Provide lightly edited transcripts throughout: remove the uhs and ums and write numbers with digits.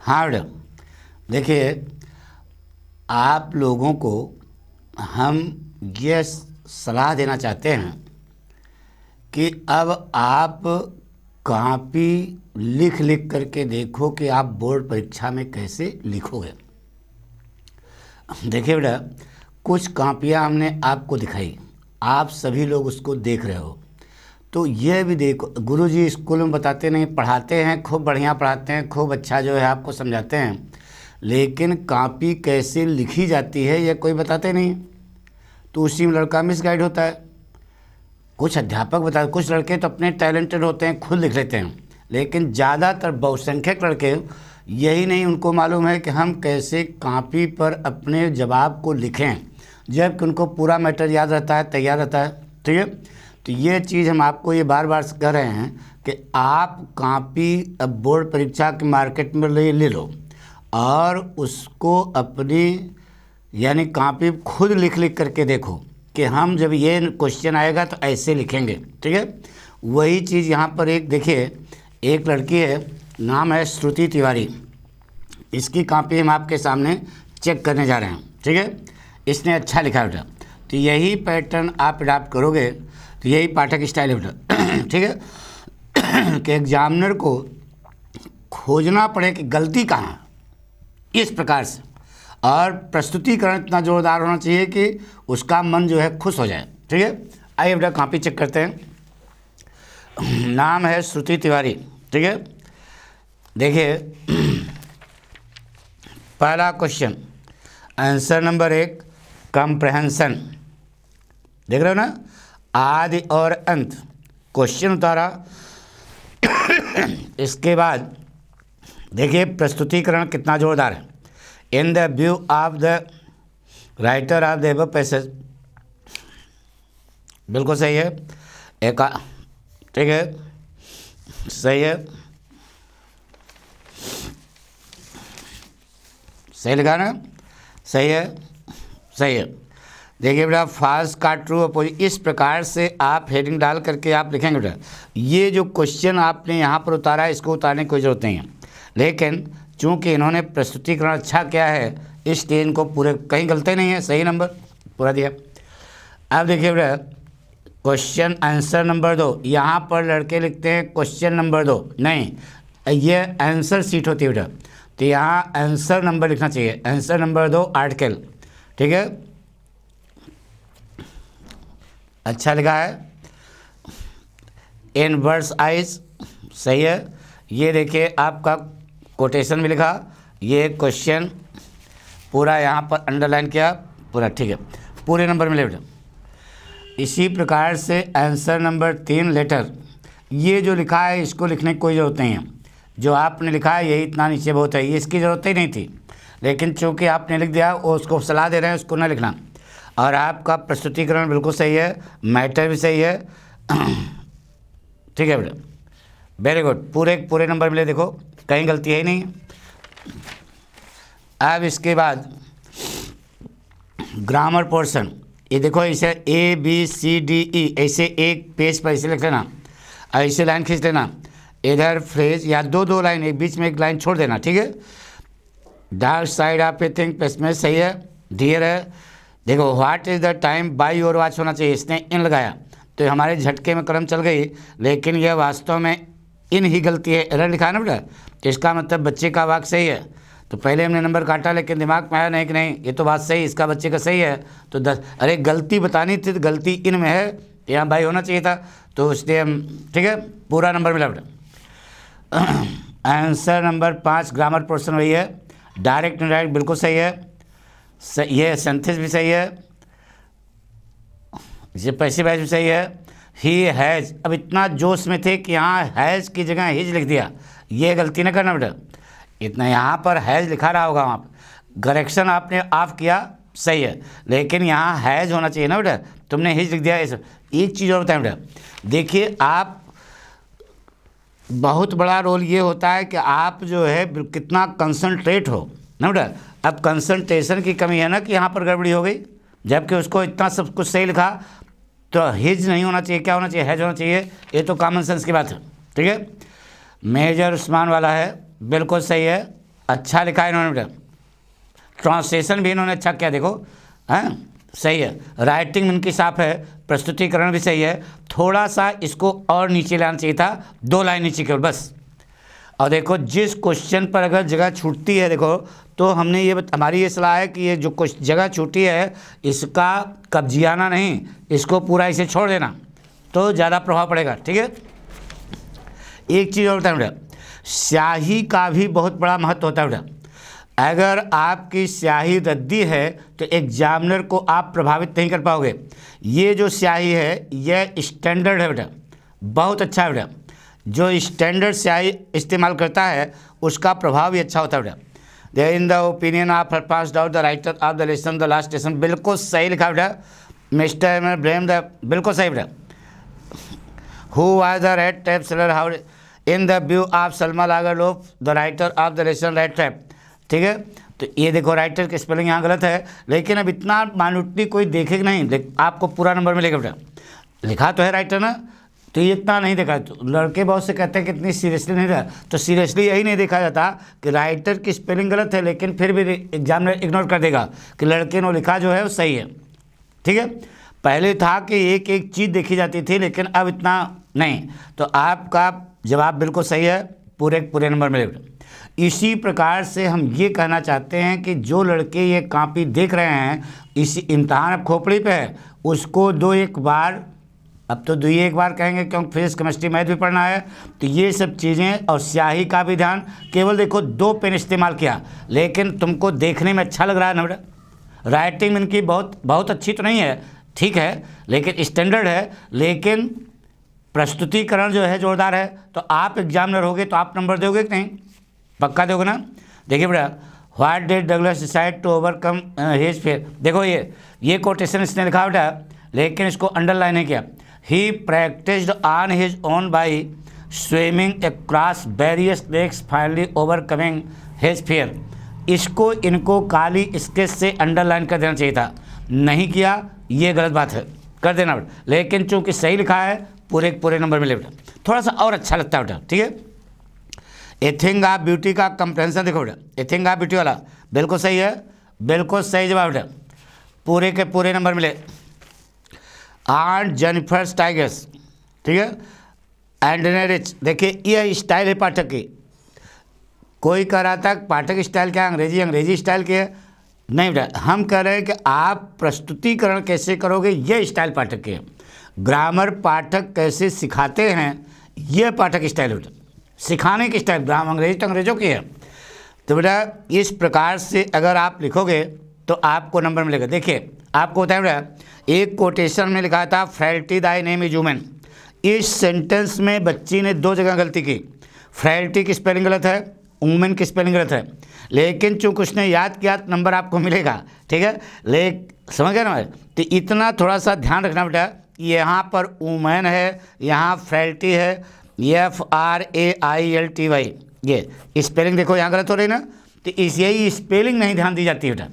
हाँ बेटा, देखिए आप लोगों को हम ये सलाह देना चाहते हैं कि अब आप कॉपी लिख लिख करके देखो कि आप बोर्ड परीक्षा में कैसे लिखोगे। देखिए बेटा, कुछ कॉपियाँ हमने आपको दिखाई, आप सभी लोग उसको देख रहे हो, तो यह भी देखो, गुरुजी स्कूल में बताते नहीं, पढ़ाते हैं, खूब बढ़िया पढ़ाते हैं, खूब अच्छा जो है आपको समझाते हैं, लेकिन कॉपी कैसे लिखी जाती है यह कोई बताते नहीं। तो उसी में लड़का मिसगाइड होता है। कुछ अध्यापक बता, कुछ लड़के तो अपने टैलेंटेड होते हैं, खुद लिख लेते हैं, लेकिन ज़्यादातर बहुसंख्यक लड़के यही नहीं उनको मालूम है कि हम कैसे कॉपी पर अपने जवाब को लिखें, जबकि उनको पूरा मैटर याद रहता है, तैयार रहता है। ठीक है, तो ये चीज़ हम आपको ये बार बार कह रहे हैं कि आप कॉपी अब बोर्ड परीक्षा के मार्केट में ले लो और उसको अपनी यानी कॉपी खुद लिख लिख करके देखो कि हम जब ये क्वेश्चन आएगा तो ऐसे लिखेंगे। ठीक है, वही चीज़ यहाँ पर एक देखिए, एक लड़की है, नाम है श्रुति तिवारी, इसकी कॉपी हम आपके सामने चेक करने जा रहे हैं। ठीक है, इसने अच्छा लिखा बेटा, तो यही पैटर्न आप अडॉप्ट करोगे तो यही पाठक स्टाइल है बेटा। ठीक है, कि एग्जामिनर को खोजना पड़े कि गलती कहाँ है, इस प्रकार से, और प्रस्तुतिकरण इतना जोरदार होना चाहिए कि उसका मन जो है खुश हो जाए। ठीक है, आइए बेटा कॉपी चेक करते हैं। नाम है श्रुति तिवारी। ठीक है, देखिए पहला क्वेश्चन, आंसर नंबर 1 कंप्रहेंशन, देख रहे हो ना, आदि और अंत क्वेश्चन उतारा। इसके बाद देखिए प्रस्तुतिकरण कितना जोरदार है। In the view of the writer of the above passage, बिल्कुल सही है, एक, ठीक है, सही है, सही लिखा ना, सही है, सही है। देखिए बेटा, फाल्स का ट्रू अपोजिट, इस प्रकार से आप हेडिंग डाल करके आप लिखेंगे बेटा। ये जो क्वेश्चन आपने यहाँ पर उतारा है इसको उतारने की कोई ज़रूरत नहीं है, लेकिन चूँकि इन्होंने प्रस्तुतिकरण अच्छा किया है इसलिए इनको पूरे कहीं गलती नहीं है, सही नंबर पूरा दिया। अब देखिए बेटा क्वेश्चन आंसर नंबर 2, यहाँ पर लड़के लिखते हैं क्वेश्चन नंबर 2, नहीं ये आंसर सीट होती है बेटा, तो यहाँ आंसर नंबर लिखना चाहिए, आंसर नंबर 2 आर्टिकल। ठीक है, अच्छा लिखा है। इन वर्ड्स आइज, सही है। ये देखिए आपका कोटेशन भी लिखा, ये क्वेश्चन पूरा यहाँ पर अंडरलाइन किया पूरा, ठीक है, पूरे नंबर मिले बेटा। इसी प्रकार से आंसर नंबर 3 लेटर, ये जो लिखा है इसको लिखने की कोई ज़रूरत नहीं है, जो आपने लिखा है यही इतना नीचे बहुत है, ये इसकी ज़रूरत ही नहीं थी, लेकिन चूँकि आपने लिख दिया वो उसको सलाह दे रहे हैं उसको ना लिखना। और आपका प्रस्तुतिकरण बिल्कुल सही है, मैटर भी सही है। ठीक है बेटा, वेरी गुड, पूरे नंबर मिले, देखो कहीं गलती है ही नहीं। अब इसके बाद ग्रामर पोर्शन, ये देखो इसे ABCDE ऐसे एक पेज पर ऐसे लिख लेना, ऐसे लाइन खींच लेना, इधर फ्रेज या दो लाइन, एक बीच में एक लाइन छोड़ देना। ठीक है, dark side of a thing page में सही है, डियर है। देखो what is the time by your watch होना चाहिए, इसने इन लगाया तो हमारे झटके में कलम चल गई, लेकिन यह वास्तव में इन ही गलती है, एरर लिखा है ना बेटा, इसका मतलब बच्चे का वाक्य सही है, तो पहले हमने नंबर काटा लेकिन दिमाग में आया नहीं कि नहीं ये तो बात सही, इसका बच्चे का सही है, तो 10, अरे गलती बतानी थी तो गलती इन में है, यहाँ बाई होना चाहिए था, तो इसलिए हम, ठीक है, पूरा नंबर मिला बेटा। आंसर नंबर 5 ग्रामर पोर्शन वही है, डायरेक्ट इनडायरेक्ट बिल्कुल सही है, ये सेंटेंस भी सही है, ये पैसिव वॉइस भी सही है। ही हैज़, अब इतना जोश में थे कि यहाँ हैज़ की जगह हिज लिख दिया, ये गलती ना करना बेटा, इतना यहाँ पर हैज़ लिखा रहा होगा, वहाँ पर करेक्शन आपने ऑफ किया, सही है, लेकिन यहाँ हैज़ होना चाहिए ना बेटा, तुमने हिज लिख दिया। एक चीज़ और बताएं बेटा, देखिए आप, बहुत बड़ा रोल ये होता है कि आप जो है कितना कंसंट्रेट हो ना बेटा। अब कंसंट्रेशन की कमी है ना कि यहाँ पर गड़बड़ी हो गई, जबकि उसको इतना सब कुछ सही लिखा, तो हिज नहीं होना चाहिए, क्या होना चाहिए, हैज होना चाहिए, ये तो कॉमन सेंस की बात है। ठीक है, मेजर उस्मान वाला है, बिल्कुल सही है, अच्छा लिखा है इन्होंने बेटा, ट्रांसलेशन भी इन्होंने अच्छा किया, देखो हैं, सही है। राइटिंग इनकी साफ है, प्रस्तुतिकरण भी सही है। थोड़ा सा इसको और नीचे लाना चाहिए था, 2 लाइन नीचे केवल बस। और देखो जिस क्वेश्चन पर अगर जगह छूटती है, देखो तो हमने ये हमारी ये सलाह है कि ये जो कुछ जगह छूटी है इसका कब्जियाना नहीं, इसको पूरा इसे छोड़ देना तो ज़्यादा प्रभाव पड़ेगा, ठीक है। एक चीज़ और बताऊँ बेटा, स्याही का भी बहुत बड़ा महत्व होता है बेटा। अगर आपकी स्याही रद्दी है तो एग्जामिनर को आप प्रभावित नहीं कर पाओगे। ये जो स्याही है यह स्टैंडर्ड है बेटा, बहुत अच्छा है बेटा। जो स्टैंडर्ड स्याही इस्तेमाल करता है उसका प्रभाव भी अच्छा होता है बेटा। They in the opinion of passed out the writer of the lesson the last lesson, बिल्कुल सही लिखा बेटा। मिस्टर ब्लेम द, बिल्कुल सही बेटा। Who was the rattrap seller how in the view of Selma Lagerlof the writer of the lesson rattrap, ठीक है। तो ये देखो राइटर की स्पेलिंग यहाँ गलत है, लेकिन अब इतना माइन्यूटली कोई देखेगा नहीं, आपको पूरा नंबर मिलेगा बेटा। लिखा तो है राइटर ना, तो ये इतना नहीं देखा। तो लड़के बहुत से कहते हैं कि इतनी सीरियसली नहीं रहा, तो सीरियसली यही नहीं देखा जाता कि राइटर की स्पेलिंग गलत है, लेकिन फिर भी एग्जामिनर इग्नोर कर देगा कि लड़के ने लिखा जो है वो सही है, ठीक है। पहले था कि एक एक चीज़ देखी जाती थी, लेकिन अब इतना नहीं। तो आपका जवाब बिल्कुल सही है, पूरे नंबर मिलेगा। इसी प्रकार से हम ये कहना चाहते हैं कि जो लड़के ये कॉपी देख रहे हैं, इसी इम्तहान अब खोपड़ी पे है, उसको 2-1 बार, अब तो 2-1 बार कहेंगे क्योंकि फिजिक्स केमिस्ट्री मैथ भी पढ़ना है, तो ये सब चीज़ें और स्याही का भी ध्यान। केवल देखो 2 पेन इस्तेमाल किया, लेकिन तुमको देखने में अच्छा लग रहा है ना बेटा। राइटिंग इनकी बहुत अच्छी तो नहीं है, ठीक है, लेकिन स्टैंडर्ड है, लेकिन प्रस्तुतिकरण जो है जोरदार है। तो आप एग्जामिनर होगे तो आप नंबर दोगे कि नहीं, पक्का दोगे ना। देखिए बेटा, what did Douglas decide to overcome his fear, देखो ये कोटेशन इसने लिखा बेटा, लेकिन इसको अंडरलाइन नहीं किया। He practised on his own by swimming across various lakes finally overcoming his fear. इसको इनको काली स्केच से अंडरलाइन कर देना चाहिए था, नहीं किया, ये गलत बात है, कर देना बेटा। लेकिन चूंकि सही लिखा है पूरे नंबर मिले बेटा, थोड़ा सा और अच्छा लगता है बेटा, ठीक है। ए थिंग ऑफ ब्यूटी का कंप्रेंशन देखो बेटा, ए थिंग ऑफ ब्यूटी वाला बिल्कुल सही है, बिल्कुल सही जवाब बेटा, पूरे के पूरे नंबर मिले। आंट जेनिफर टाइगर्स, ठीक है, एंडने रिच, देखिए यह स्टाइल है पाठक की। कोई कह रहा था पाठक स्टाइल क्या अंग्रेजी स्टाइल की है, नहीं बेटा, हम कह रहे हैं कि आप प्रस्तुतिकरण कैसे करोगे यह स्टाइल पाठक की है। ग्रामर पाठक कैसे सिखाते हैं यह पाठक स्टाइल बेटा, सिखाने की स्टाइल ग्राम अंग्रेजी तो अंग्रेजों की है। तो बेटा इस प्रकार से अगर आप लिखोगे तो आपको नंबर मिलेगा। देखिए आपको बताया बेटा, एक कोटेशन में लिखा था फ्रैलिटी दाई नेम इज वुमेन। इस सेंटेंस में बच्ची ने 2 जगह गलती की, फ्रैलिटी की स्पेलिंग गलत है, वुमेन की स्पेलिंग गलत है, लेकिन चूँकि उसने याद किया तो नंबर आपको मिलेगा, ठीक है। समझ गए ना, तो इतना थोड़ा सा ध्यान रखना बेटा, यहाँ पर वुमेन है, यहाँ फ्रैलिटी है, FRAILTY, ये स्पेलिंग देखो यहाँ गलत हो रही ना, तो यही स्पेलिंग नहीं ध्यान दी जाती है बेटा,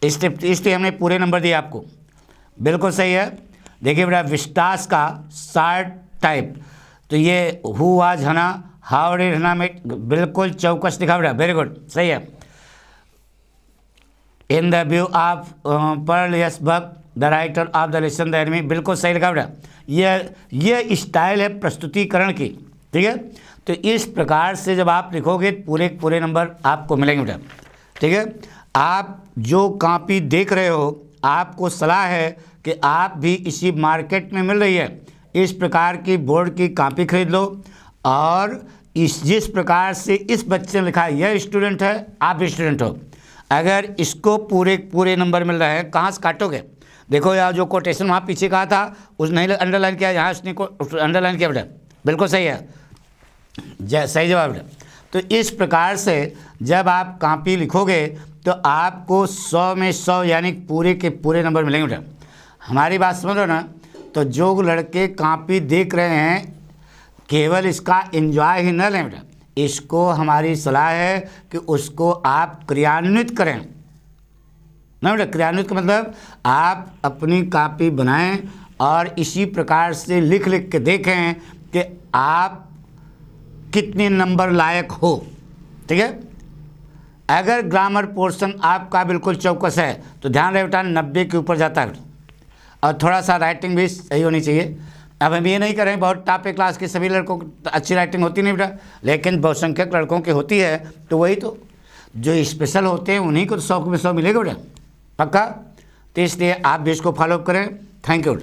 इसलिए हमने पूरे नंबर दिए आपको, बिल्कुल सही है। देखिए बेटा विस्टास का शार्ट टाइप, तो ये who was Hannah, how did Hannah met, बिल्कुल चौकस दिखा बेटा, वेरी गुड, सही है। In the view of Pearl S Buck the writer of the lesson the enemy, बिल्कुल सही लिखा बेटा। ये स्टाइल है प्रस्तुतिकरण की, ठीक है। तो इस प्रकार से जब आप लिखोगे पूरे नंबर आपको मिलेंगे बेटा, ठीक है। आप जो कॉपी देख रहे हो, आपको सलाह है कि आप भी इसी मार्केट में मिल रही है, इस प्रकार की बोर्ड की कॉपी खरीद लो। और जिस प्रकार से इस बच्चे ने लिखा है, यह स्टूडेंट है, आप भी स्टूडेंट हो, अगर इसको पूरे नंबर मिल रहे हैं, कहाँ से काटोगे। देखो यार जो कोटेशन वहाँ पीछे कहा था उसने अंडरलाइन किया, यहाँ उसने अंडरलाइन किया बेटा, बिल्कुल सही है, सही जवाब बेटा। तो इस प्रकार से जब आप कॉपी लिखोगे तो आपको 100 में 100 यानी पूरे के पूरे नंबर मिलेंगे बेटा। हमारी बात समझ लो ना। तो जो लड़के कॉपी देख रहे हैं केवल इसका एंजॉय ही न लें बेटा, इसको हमारी सलाह है कि उसको आप क्रियान्वित करें ना बेटा। क्रियान्वित का मतलब आप अपनी कॉपी बनाएं और इसी प्रकार से लिख के देखें कि आप कितने नंबर लायक हो, ठीक है। अगर ग्रामर पोर्शन आपका बिल्कुल चौकस है तो ध्यान रहे बेटा 90 के ऊपर जाता है, और थोड़ा सा राइटिंग भी सही होनी चाहिए। अब हम ये नहीं करें बहुत टॉप क्लास के सभी लड़कों को अच्छी राइटिंग होती नहीं बेटा, लेकिन बहुसंख्यक लड़कों की होती है, तो वही तो जो स्पेशल होते हैं उन्हीं को तो 100 में 100 मिलेगा बेटा, पक्का। तो इसलिए आप भी इसको फॉलो करें। Thank you.